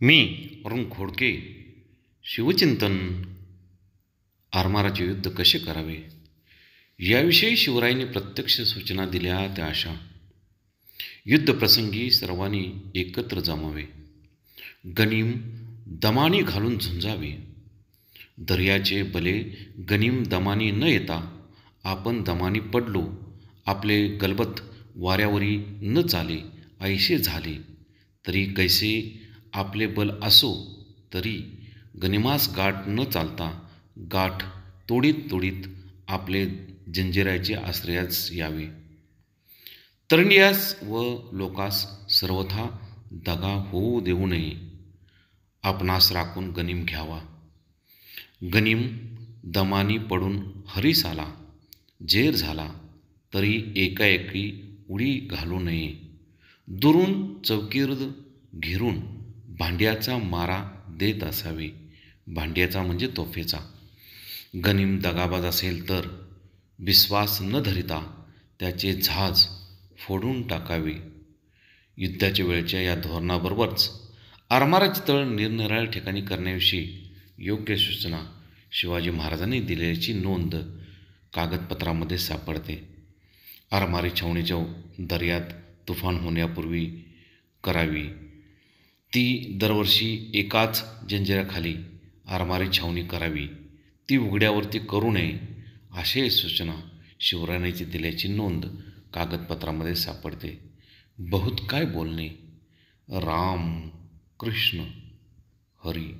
मी अरुण खोडके. शिवचिंतन. आरमाराचे युद्ध कसे करावे याविषयी शिवरायांनी प्रत्यक्ष सूचना दिल्या त्या अशा. युद्धप्रसंगी सर्वांनी एकत्र जमावे, गनिम दमानी घालून झुंजावे. दर्याचे बले गनिम दमानी न येता आपण दमानी पडलो, आपले गलबत वाऱ्यावरी न चाले, ऐसे झाले तरी कैसे आपले बल असो, तरी गनिमास गाठ न चालता गाठ तोडीत तोडीत आपले जंजिराचे आश्रयास यावे. तरंडियास व लोकास सर्वथा दगा होऊ देऊ नये. आपणास राखून गनिम घ्यावा. गनिम दमानी पडून हरीस आला, जेर झाला तरी एकाएकी उडी घालू नये. दुरून चौकीर्द घेरून भांड्याचा मारा देत असावे. भांड्याचा म्हणजे तोफेचा. गनिम दगाबाज असेल तर विश्वास न धरिता त्याचे झाज फोडून टाकावे. युद्धाच्या वेळच्या या धोरणाबरोबरच आरमाराचे तळ निरनिराळ्या ठिकाणी करण्याविषयी योग्य सूचना शिवाजी महाराजांनी दिल्याची नोंद कागदपत्रामध्ये सापडते. आरमारी छावणीच्या दर्यात तुफान होण्यापूर्वी करावी. ती दरवर्षी एकाच जंजिऱ्याखाली आरमारी छावणी करावी. ती उघड्यावरती करू नये असे सूचना शिवरायांनी दिल्याची नोंद कागदपत्रामध्ये सापडते. बहुत काय बोलणे. राम कृष्ण हरी.